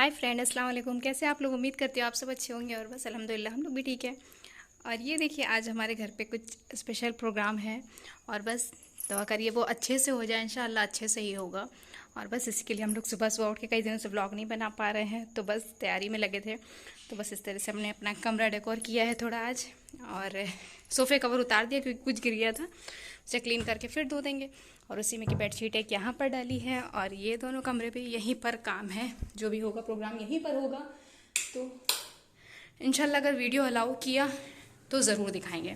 Hi friend, अस्सलाम वालेकुम। कैसे आप लोग? उम्मीद करते हो आप सब अच्छे होंगे और बस अल्हम्दुलिल्लाह हम लोग भी ठीक है। और ये देखिए, आज हमारे घर पे कुछ स्पेशल प्रोग्राम है और बस दुआ करिए वो अच्छे से हो जाए, इंशाल्लाह अच्छे से ही होगा। और बस इसी के लिए हम लोग सुबह सुबह उठ के कई दिनों से व्लॉग नहीं बना पा रहे हैं, तो बस तैयारी में लगे थे। तो बस इस तरह से हमने अपना कमरा डेकोर किया है थोड़ा आज, और सोफ़े कवर उतार दिया क्योंकि कुछ गिर गया था, उसे क्लीन करके फिर धो देंगे। और उसी में की बेडशीट एक यहाँ पर डाली है और ये दोनों कमरे पे यहीं पर काम है, जो भी होगा प्रोग्राम यहीं पर होगा। तो इंशाल्लाह अगर वीडियो अलाउ किया तो ज़रूर दिखाएंगे।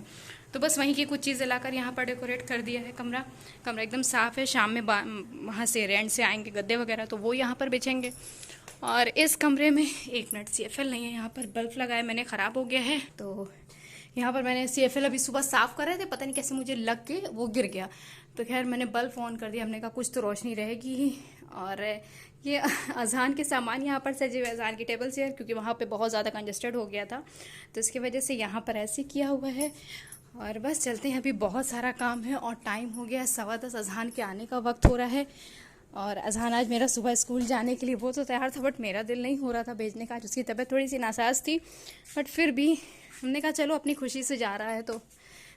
तो बस वहीं की कुछ चीज़ें लाकर यहाँ पर डेकोरेट कर दिया है। कमरा कमरा एकदम साफ़ है। शाम में वहाँ से रेंट से आएंगे गद्दे वगैरह, तो वो यहाँ पर बेचेंगे। और इस कमरे में एक मिनट, CFL नहीं है यहाँ पर, बल्ब लगाया मैंने, ख़राब हो गया है। तो यहाँ पर मैंने CFL अभी सुबह साफ़ कर रहे थे, पता नहीं कैसे मुझे लग के वो गिर गया। तो खैर मैंने बल्ब ऑन कर दिया, हमने कहा कुछ तो रोशनी रहेगी ही। और ये अजान के सामान यहाँ पर सजे हुए, अजान की टेबल चेयर, क्योंकि वहाँ पे बहुत ज़्यादा कंजस्टेड हो गया था, तो इसकी वजह से यहाँ पर ऐसे किया हुआ है। और बस चलते हैं, अभी बहुत सारा काम है और टाइम हो गया 10:15, अजान के आने का वक्त हो रहा है। और अजहान आज मेरा सुबह स्कूल जाने के लिए वो तो तैयार था, बट मेरा दिल नहीं हो रहा था भेजने का। आज उसकी तबीयत थोड़ी सी नासाज थी, बट फिर भी हमने कहा चलो अपनी खुशी से जा रहा है तो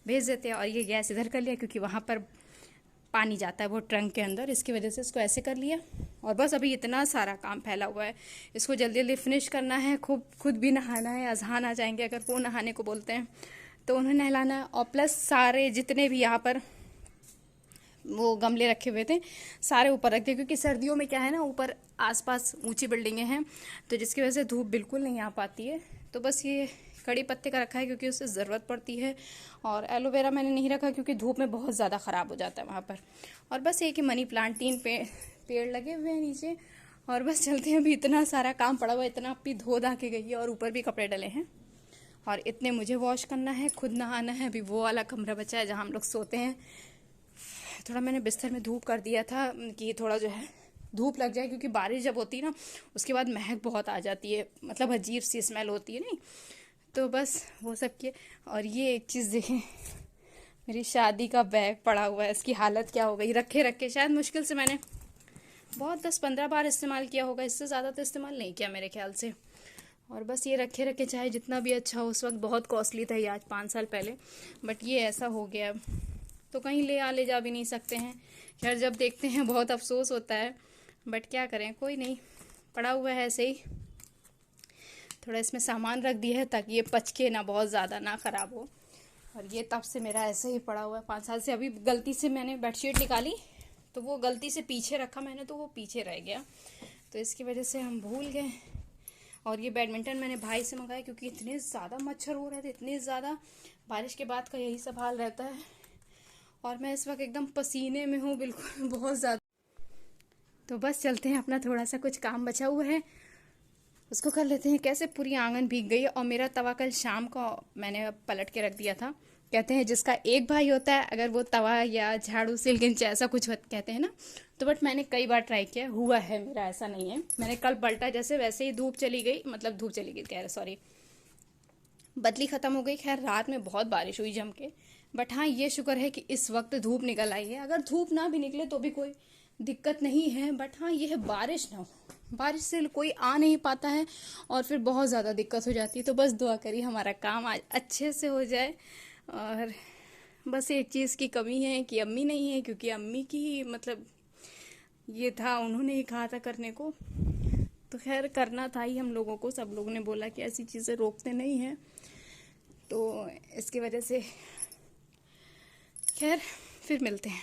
भेज देते हैं। और ये गैस इधर कर लिया क्योंकि वहाँ पर पानी जाता है वो ट्रंक के अंदर, इसकी वजह से इसको ऐसे कर लिया। और बस अभी इतना सारा काम फैला हुआ है, इसको जल्दी जल्दी फिनिश करना है। खुद भी नहाना है, अजहान आ जाएंगे, अगर वो नहाने को बोलते हैं तो उन्हें नहलाना है। और प्लस सारे जितने भी यहाँ पर वो गमले रखे हुए थे सारे ऊपर रख दिए, क्योंकि सर्दियों में क्या है ना, ऊपर आसपास ऊंची बिल्डिंगें हैं, तो जिसकी वजह से धूप बिल्कुल नहीं आ पाती है। तो बस ये कड़ी पत्ते का रखा है क्योंकि उससे ज़रूरत पड़ती है। और एलोवेरा मैंने नहीं रखा क्योंकि धूप में बहुत ज़्यादा ख़राब हो जाता है वहाँ पर। और बस एक ही मनी प्लांट, 3 पेड़ लगे हुए हैं नीचे। और बस चलते हैं, अभी इतना सारा काम पड़ा हुआ है, इतना अपनी धो धा के गई है और ऊपर भी कपड़े डले हैं और इतने मुझे वॉश करना है, खुद नहाना है। अभी वो वाला कमरा बचा है जहाँ हम लोग सोते हैं। थोड़ा मैंने बिस्तर में धूप कर दिया था कि थोड़ा जो है धूप लग जाए, क्योंकि बारिश जब होती है ना उसके बाद महक बहुत आ जाती है, मतलब अजीब सी स्मेल होती है नहीं। तो बस वो सब किए। और ये एक चीज़ देखें, मेरी शादी का बैग पड़ा हुआ है, इसकी हालत क्या हो गई, रखे रखे शायद मुश्किल से मैंने बहुत 10-15 बार इस्तेमाल किया होगा, इससे ज़्यादा तो इस्तेमाल नहीं किया मेरे ख्याल से। और बस ये रखे रखे, चाहे जितना भी अच्छा हो, उस वक्त बहुत कॉस्टली था ये, आज 5 साल पहले, बट ये ऐसा हो गया तो कहीं ले जा भी नहीं सकते हैं। यार जब देखते हैं बहुत अफसोस होता है, बट क्या करें, कोई नहीं, पड़ा हुआ है ऐसे ही। थोड़ा इसमें सामान रख दिया है ताकि ये पचके ना, बहुत ज़्यादा ना ख़राब हो। और ये तब से मेरा ऐसे ही पड़ा हुआ है 5 साल से। अभी गलती से मैंने बेडशीट निकाली तो वो गलती से पीछे रखा मैंने, तो वो पीछे रह गया, तो इसकी वजह से हम भूल गए। और ये बैडमिंटन मैंने भाई से मंगाया क्योंकि इतने ज़्यादा मच्छर हो रहे थे, इतने ज़्यादा, बारिश के बाद का यही सब हाल रहता है। और मैं इस वक्त एकदम पसीने में हूँ बिल्कुल, बहुत ज़्यादा। तो बस चलते हैं, अपना थोड़ा सा कुछ काम बचा हुआ है उसको कर लेते हैं। कैसे पूरी आंगन भीग गई। और मेरा तवा कल शाम को मैंने पलट के रख दिया था। कहते हैं जिसका एक भाई होता है, अगर वो तवा या झाड़ू सिलगिंच ऐसा कुछ कहते हैं ना, तो बट मैंने कई बार ट्राई किया, हुआ है मेरा, ऐसा नहीं है। मैंने कल पलटा, जैसे वैसे ही धूप चली गई, मतलब धूप चली गई कह रहे, सॉरी, बदली ख़त्म हो गई। खैर रात में बहुत बारिश हुई जम के, बट हाँ ये शुक्र है कि इस वक्त धूप निकल आई है। अगर धूप ना भी निकले तो भी कोई दिक्कत नहीं है, बट हाँ ये है बारिश ना हो, बारिश से कोई आ नहीं पाता है और फिर बहुत ज़्यादा दिक्कत हो जाती है। तो बस दुआ करिए हमारा काम आज अच्छे से हो जाए। और बस एक चीज़ की कमी है कि अम्मी नहीं है, क्योंकि अम्मी की मतलब ये था, उन्होंने ही कहा था करने को, तो खैर करना था ही हम लोगों को। सब लोगों ने बोला कि ऐसी चीज़ें रोकते नहीं हैं, तो इसकी वजह से खैर फिर मिलते हैं।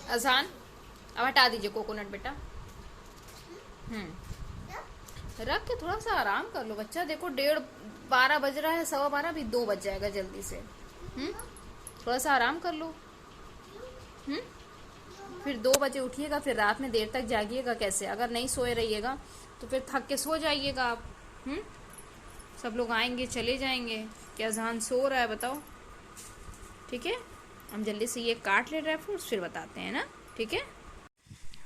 अजान अब हटा दीजिए कोकोनट बेटा। रख के थोड़ा सा आराम कर लो बच्चा। देखो 1:30 बज रहा है, 12:15, भी 2 बज जाएगा जल्दी से। थोड़ा सा आराम कर लो। फिर 2 बजे उठिएगा, फिर रात में देर तक जागिएगा कैसे? अगर नहीं सोए रहिएगा तो फिर थक के सो जाइएगा आप। सब लोग आएंगे चले जाएंगे, क्या अजान सो रहा है बताओ? ठीक है, हम जल्दी से ये काट ले ड्राई फ्रूट्स, फिर बताते हैं ना, ठीक है।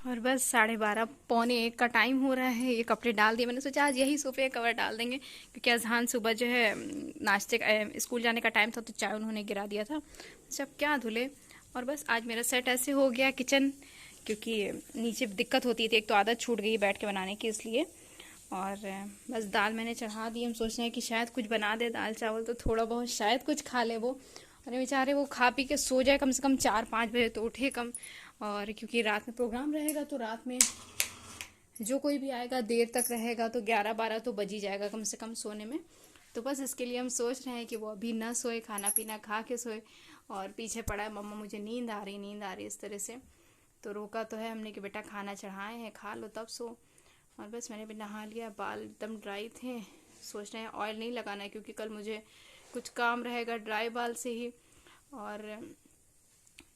और बस 12:30 पौने 1 का टाइम हो रहा है। ये कपड़े डाल दिए, मैंने सोचा आज यही सोफे का कवर डाल देंगे, क्योंकि अजहान सुबह जो है नाश्ते स्कूल जाने का टाइम था तो चाय उन्होंने गिरा दिया था, जब क्या धुले। और बस आज मेरा सेट ऐसे हो गया, किचन क्योंकि नीचे दिक्कत होती थी, एक तो आदत छूट गई बैठ के बनाने की इसलिए। और बस दाल मैंने चढ़ा दी। हम सोच रहे हैं कि शायद कुछ बना दे दाल चावल, तो थोड़ा बहुत शायद कुछ खा ले वो। अरे बेचारे वो खा पी के सो जाए कम से कम 4-5 बजे तो उठे कम। और क्योंकि रात में प्रोग्राम रहेगा तो रात में जो कोई भी आएगा देर तक रहेगा तो 11-12 तो बज ही जाएगा कम से कम सोने में। तो बस इसके लिए हम सोच रहे हैं कि वो अभी ना सोए, खाना पीना खा के सोए। और पीछे पड़ा है मम्मा मुझे नींद आ रही इस तरह से। तो रोका तो है हमने कि बेटा खाना चढ़ाए हैं खा लो तब सो। और बस मैंने भी नहा लिया, बाल एकदम ड्राई थे। सोच रहे हैं ऑयल नहीं लगाना है क्योंकि कल मुझे कुछ काम रहेगा ड्राई बाल से ही। और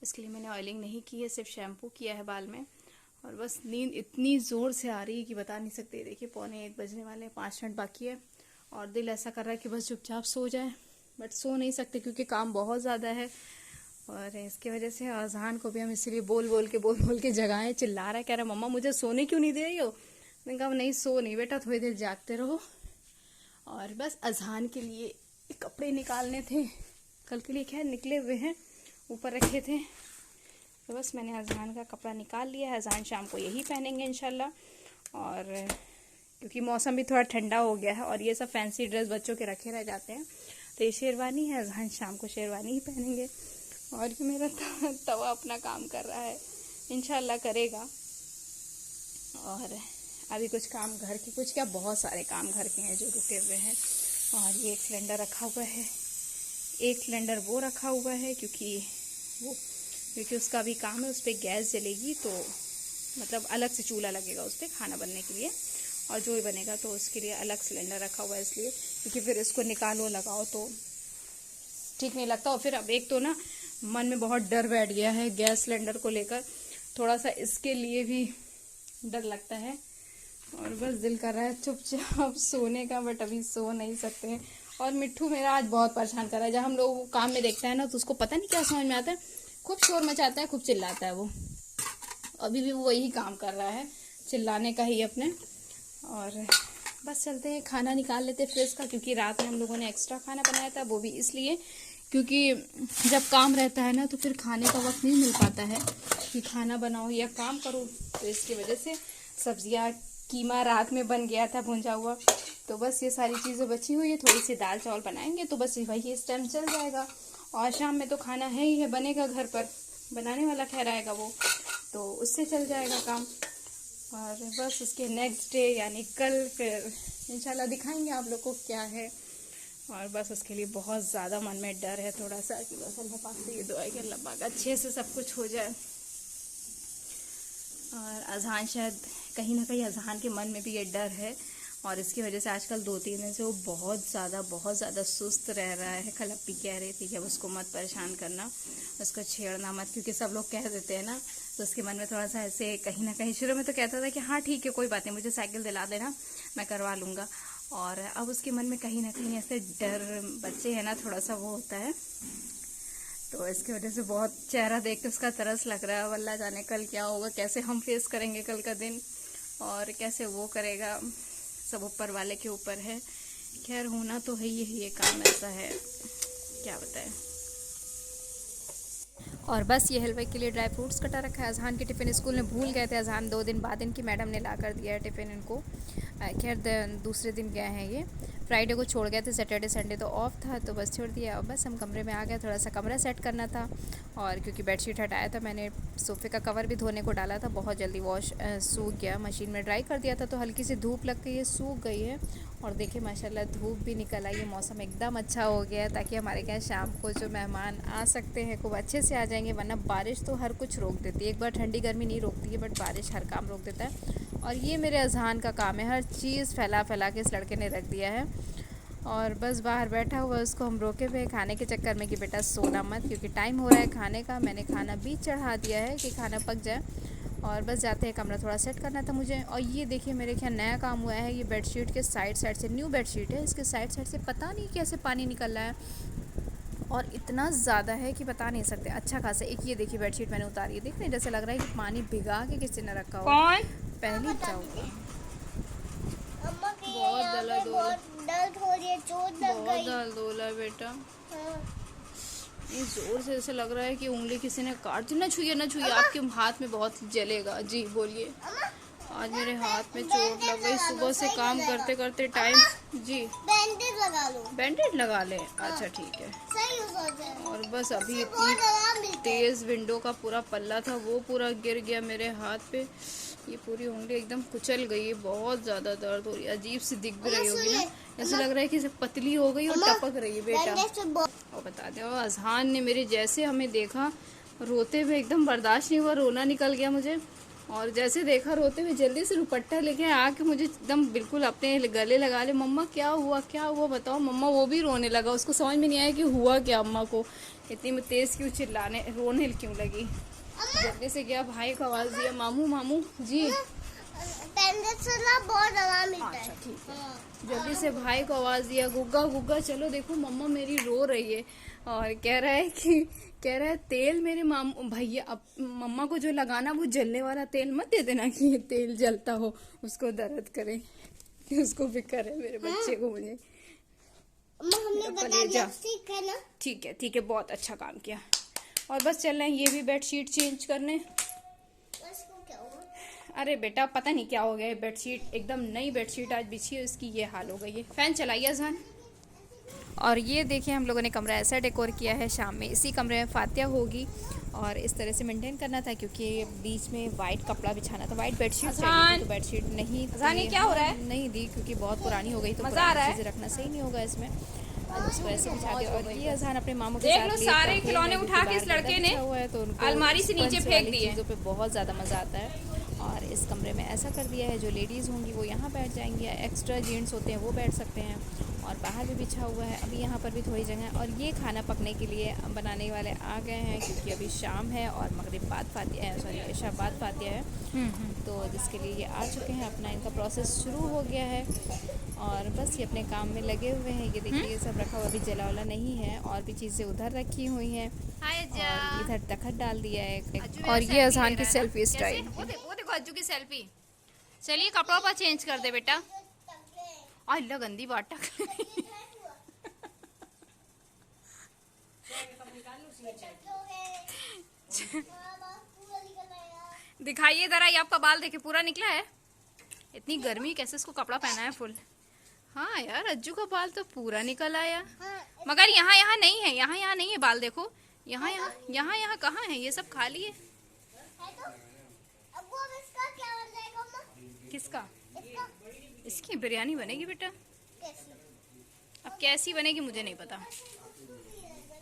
इसके लिए मैंने ऑयलिंग नहीं की है, सिर्फ शैम्पू किया है बाल में। और बस नींद इतनी ज़ोर से आ रही है कि बता नहीं सकते। देखिए 1:45 बजने वाले हैं, 5 मिनट बाकी है। और दिल ऐसा कर रहा है कि बस चुपचाप सो जाए, बट सो नहीं सकते क्योंकि काम बहुत ज़्यादा है। और इसकी वजह से अज़ान को भी हम इसीलिए बोल बोल के जगाएं। चिल्ला रहा है, कह रहा मम्मा मुझे सोने क्यों नहीं दे रही हो। मैंने कहा नहीं सो नहीं बेटा, थोड़ी देर जागते रहो। और बस अज़ान के लिए कपड़े निकालने थे, कल के लिए खैर निकले हुए हैं, ऊपर रखे थे। तो बस मैंने अज़ान का कपड़ा निकाल लिया है। अज़ान शाम को यही पहनेंगे इंशाल्लाह। और क्योंकि मौसम भी थोड़ा ठंडा हो गया है और ये सब फैंसी ड्रेस बच्चों के रखे रह जाते हैं, तो ये शेरवानी है, अज़ान शाम को शेरवानी ही पहनेंगे। और ये मेरा तवा अपना काम कर रहा है, इंशाल्लाह करेगा। और अभी कुछ काम घर के, कुछ क्या बहुत सारे काम घर के हैं जो रुके हुए हैं। और ये एक सिलेंडर रखा हुआ है, एक सिलेंडर वो रखा हुआ है क्योंकि उसका भी काम है, उस पर गैस जलेगी तो मतलब अलग से चूल्हा लगेगा उस पर खाना बनने के लिए। और जो भी बनेगा तो उसके लिए अलग सिलेंडर रखा हुआ है इसलिए, क्योंकि फिर इसको निकालो लगाओ तो ठीक नहीं लगता। और फिर अब एक तो ना मन में बहुत डर बैठ गया है गैस सिलेंडर को लेकर, थोड़ा सा इसके लिए भी डर लगता है। और बस दिल कर रहा है चुपचाप सोने का, बट अभी सो नहीं सकते हैं। और मिट्ठू मेरा आज बहुत परेशान कर रहा है। जब हम लोग काम में देखते हैं ना तो उसको पता नहीं क्या समझ में आता है, खूब शोर मचाता है, खूब चिल्लाता है वो। अभी भी वो वही काम कर रहा है, चिल्लाने का ही अपने। और बस चलते हैं, खाना निकाल लेते हैं फ्रिज का, क्योंकि रात में हम लोगों ने एक्स्ट्रा खाना बनाया था। वो भी इसलिए क्योंकि जब काम रहता है ना तो फिर खाने का वक्त नहीं मिल पाता है कि खाना बनाओ या काम करो। तो इसकी वजह से सब्जियां, कीमा रात में बन गया था भुंजा हुआ, तो बस ये सारी चीज़ें बची हुई है। थोड़ी सी दाल चावल बनाएंगे तो बस वही इस टाइम चल जाएगा। और शाम में तो खाना है ही है, बनेगा घर पर, बनाने वाला ठहराएगा वो, तो उससे चल जाएगा काम। और बस उसके नेक्स्ट डे यानी कल फिर इंशाल्लाह दिखाएंगे आप लोग को क्या है। और बस उसके लिए बहुत ज़्यादा मन में डर है थोड़ा सा कि बस अल्लाह पाक से ये दुआ है कि अल्लाह पाक अच्छे से सब कुछ हो जाए। और अज़ान शायद कहीं ना कहीं अज़ान के मन में भी ये डर है, और इसकी वजह से आजकल 2-3 दिन से वो बहुत ज़्यादा सुस्त रह रहा है। कल अप्पी कह रही थी कि अब उसको मत परेशान करना, उसको छेड़ना मत, क्योंकि सब लोग कह देते हैं ना, तो उसके मन में थोड़ा सा ऐसे कहीं ना कहीं, शुरू में तो कहता था कि हाँ ठीक है कोई बात नहीं, मुझे साइकिल दिला देना मैं करवा लूँगा। और अब उसके मन में कहीं ना कहीं ऐसे डर, बच्चे हैं ना थोड़ा सा वो होता है, तो इसकी वजह से बहुत चेहरा देख के उसका तरस लग रहा है। अल्लाह जाने कल क्या होगा, कैसे हम फेस करेंगे कल का दिन, और कैसे वो करेगा, सब ऊपर वाले के ऊपर है। खैर होना तो है ही, ये काम ऐसा है, क्या बताएं। और बस ये हलवे के लिए ड्राई फ्रूट्स कटा रखा है। अज़हान के टिफ़िन स्कूल में भूल गए थे, अज़हान 2 दिन बाद इनकी मैडम ने ला कर दिया है टिफ़िन इनको। खैर दूसरे दिन गए हैं ये, फ्राइडे को छोड़ गए थे, सैटरडे संडे तो ऑफ था, तो बस छोड़ दिया। और बस हम कमरे में आ गए, थोड़ा सा कमरा सेट करना था। और क्योंकि बेडशीट हटाया था मैंने, सोफ़े का कवर भी धोने को डाला था, बहुत जल्दी वॉश सूख गया, मशीन में ड्राई कर दिया था, तो हल्की सी धूप लग गई है, सूख गई है। और देखिए माशाल्लाह धूप भी निकल आई है, मौसम एकदम अच्छा हो गया, ताकि हमारे यहाँ शाम को जो मेहमान आ सकते हैं खूब अच्छे से आ जाएंगे। वरना बारिश तो हर कुछ रोक देती है, एक बार ठंडी गर्मी नहीं रोकती है, बट बारिश हर काम रोक देता है। और ये मेरे अज़हान का काम है, हर चीज़ फैला के इस लड़के ने रख दिया है। और बस बाहर बैठा हुआ, उसको हम रोके हुए खाने के चक्कर में कि बेटा सोना मत, क्योंकि टाइम हो रहा है खाने का। मैंने खाना भी चढ़ा दिया है कि खाना पक जाए। और बस जाते हैं, कमरा थोड़ा सेट करना था मुझे। और ये देखिए मेरे ख्याल नया काम हुआ है, ये बेडशीट के साइड से, न्यू बेडशीट है, इसके साइड से पता नहीं कैसे पानी निकल रहा है, और इतना ज़्यादा है कि बता नहीं सकते, अच्छा खासा। एक ये देखिए बेडशीट मैंने उतारी है, देख रहे जैसे लग रहा है कि पानी भिगा के किसी ने रखा हो। पहली जाऊँगा, बहुत दर्द हो रही है, चोट लग गई, बहुत दर्द हो रहा है बेटा। ज़ोर से ऐसे लग रहा है कि उंगली किसी ने काट दी। ना छुइए ना छुइए, आपके हाथ में बहुत जलेगा। जी बोलिए। आज मेरे हाथ में चोट लग गई सुबह से काम करते करते टाइम। जी बैंडेज लगा लो। बैंडेज लगा लें? अच्छा ठीक है। सही हो जाए। और बस अभी इतनी तेज़ विंडो का पूरा पल्ला था वो पूरा गिर गया मेरे हाथ पे। ये पूरी उंगली एकदम कुचल गई है, बहुत ज़्यादा दर्द हो रही है। अजीब सी दिख भी रही होगी ना, ऐसा लग रहा है कि सब पतली हो गई और टपक रही है बेटा। और बता दो, अजहान ने मेरे जैसे हमें देखा रोते हुए, एकदम बर्दाश्त नहीं हुआ, रोना निकल गया मुझे। और जैसे देखा रोते हुए, जल्दी से दुपट्टा लेके आके मुझे एकदम बिल्कुल अपने गले लगा ले। मम्मा क्या हुआ बताओ मम्मा। वो भी रोने लगा, उसको समझ में नहीं आया कि हुआ क्या अम्मा को, इतनी तेज़ क्यों चिल्लाने रोने क्यों लगी। जल्दी से गया, भाई को आवाज़ दिया, मामू मामू। जी बहुत आराम मिलता है। अच्छा ठीक है। जल्दी से भाई को आवाज़ दिया, गुग्गा गुग्गा चलो देखो मम्मा मेरी रो रही है। और कह रहा है तेल मेरे मामू भैया, अब मम्मा को जो लगाना वो जलने वाला तेल मत दे देना कि ये तेल जलता हो, उसको दर्द करे, कि उसको फिक्र है मेरे बच्चे को। मुझे हमने बता दिया, ठीक है ना? ठीक है, बहुत अच्छा काम किया। और बस चल रहे हैं ये भी बेडशीट चेंज करने। क्या हुआ? अरे बेटा पता नहीं क्या हो गया है, बेडशीट एकदम नई बेडशीट आज बिछी है, इसकी ये हाल हो गई है। फैन चलाइए अज़ान। और ये देखिए हम लोगों ने कमरा ऐसा डेकोर किया है, शाम में इसी कमरे में फातिया होगी और इस तरह से मेंटेन करना था, क्योंकि बीच में वाइट कपड़ा बिछाना था, वाइट बेडशीट चाहिए थी, तो बेडशीट नहीं थी, क्या हो रहा है? नहीं दी क्योंकि बहुत पुरानी हो गई, तो मजा आ रहा है? चीज़ें रखना सही नहीं होगा इसमें, उसको ऐसे बिछा के। और ये अज़ान अपने मामू के देख साथ लो, लिए सारे काफ़ी खिलौने है, उठा के क्योंकि इस बाहर लड़के गद्दा ने बिछा हुआ है, तो उनको अलमारी से नीचे स्पंज फेंक वाली दिए। चीज़ों पे बहुत ज़्यादा मज़ा आता है। और इस कमरे में ऐसा कर दिया है, जो लेडीज़ होंगी वो यहाँ बैठ जाएंगी, या एक्स्ट्रा जेंट्स होते हैं वो बैठ सकते हैं। और बाहर भी बिछा हुआ है, अभी यहाँ पर भी थोड़ी जगह है। और ये खाना पकने के लिए बनाने वाले आ गए हैं, क्योंकि अभी शाम है और मगरिब बाद फातिया है, सॉरी इशा बाद फातिया है, तो जिसके लिए ये आ चुके हैं, अपना इनका प्रोसेस शुरू हो गया है। और बस ये अपने काम में लगे हुए हैं। ये देखिए ये सब रखा हुआ, अभी जला वाला नहीं है, और भी चीज़ें उधर रखी हुई हैं, और इधर तखत डाल दिया है। और ये अज़हान की सेल्फी स्टाइल। वो देखो अज्जू की सेल्फी। चलिए कपड़ा पर चेंज कर दे बेटा। अल्लाह गंदी बात टक। दिखाइए जरा, ये आपका बाल देखे पूरा निकला है। इतनी गर्मी कैसे इसको कपड़ा पहना है फुल। हाँ यार, अज्जू का बाल तो पूरा निकल आया, मगर यहाँ नहीं है, यहाँ नहीं है बाल, देखो यहाँ कहाँ है, ये सब खाली है। अब वो इसका क्या बन जाएगा अम्मा? किसका? इसका इसकी बिरयानी बनेगी बेटा। कैसी? अब कैसी बनेगी मुझे नहीं पता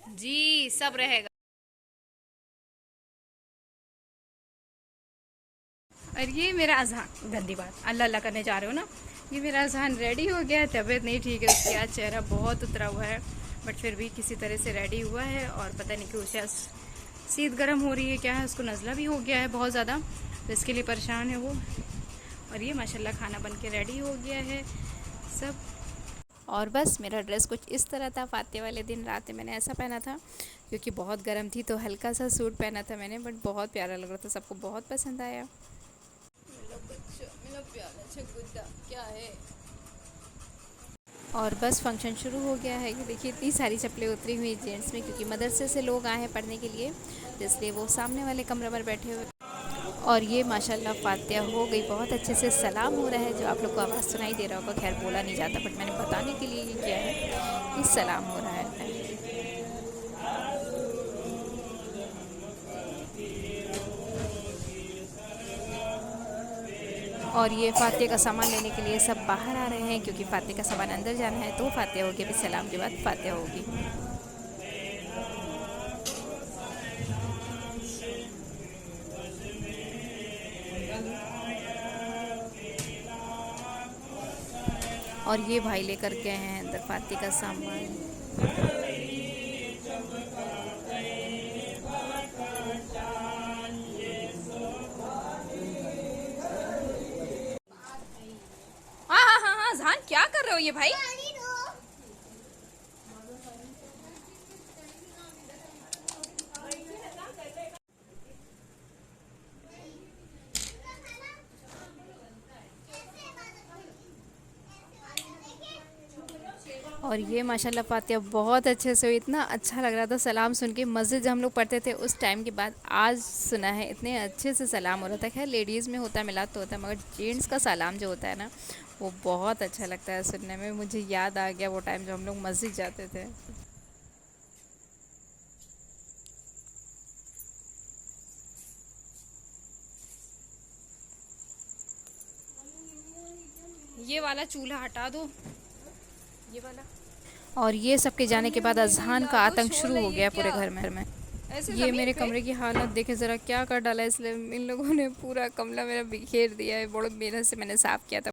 जी, सब रहेगा। और ये मेरा अज़हान, गंदी बात, अल्लाह अल्लाह करने जा रहे हो ना। ये मेरा अज़हान रेडी हो गया है, तबीयत नहीं ठीक है उसकी, आज चेहरा बहुत उतरा हुआ है, बट फिर भी किसी तरह से रेडी हुआ है। और पता नहीं कि उसे शीत गर्म हो रही है क्या है, उसको नज़ला भी हो गया है बहुत ज़्यादा, तो इसके लिए परेशान है वो। और ये माशाल्लाह खाना बन के रेडी हो गया है सब। और बस मेरा ड्रेस कुछ इस तरह था। फातिया वाले दिन रात में मैंने ऐसा पहना था, क्योंकि बहुत गर्म थी, तो हल्का सा सूट पहना था मैंने, बट बहुत प्यारा लग रहा था, सबको बहुत पसंद आया। क्या है। और बस फंक्शन शुरू हो गया है। ये देखिए इतनी सारी चप्पलें उतरी हुई जेंट्स में, क्योंकि मदरसे से लोग आए हैं पढ़ने के लिए, तो इसलिए वो सामने वाले कमरे में बैठे हुए। और ये माशाल्लाह फातिया हो गई, बहुत अच्छे से सलाम हो रहा है, जो आप लोग को आवाज़ सुनाई दे रहा होगा, खैर बोला नहीं जाता, बट मैंने बताने के लिए ये किया है कि सलाम हो रहा है। और ये फातिया का सामान लेने के लिए सब बाहर आ रहे हैं, क्योंकि फातिया का सामान अंदर जाना है, तो फातिया होगी, अभी सलाम के बाद फातिया होगी। और ये भाई लेकर गए हैं अंदर फातिया का सामान। हाँ अज़हान, क्या कर रहे हो ये भाई? और ये माशाल्लाह फातिहा बहुत अच्छे से हुई, इतना अच्छा लग रहा था सलाम सुन के। मस्जिद जब हम लोग पढ़ते थे उस टाइम के बाद आज सुना है, इतने अच्छे से सलाम हो रहा था। खैर लेडीज़ में होता है, मिलाद तो होता है, मगर जेंट्स का सलाम जो होता है ना, वो बहुत अच्छा लगता है सुनने में। मुझे याद आ गया वो टाइम जब हम लोग मस्जिद जाते थे। ये वाला चूल्हा हटा दो, ये वाला। और ये सब के जाने के बाद अजहान का आतंक शुरू हो गया पूरे घर में। ये मेरे कमरे की हालत देखे ज़रा, क्या कर डाला इसलिए इन लोगों ने, पूरा कमरा मेरा बिखेर दिया है। बड़े मेहनत से मैंने साफ़ किया था।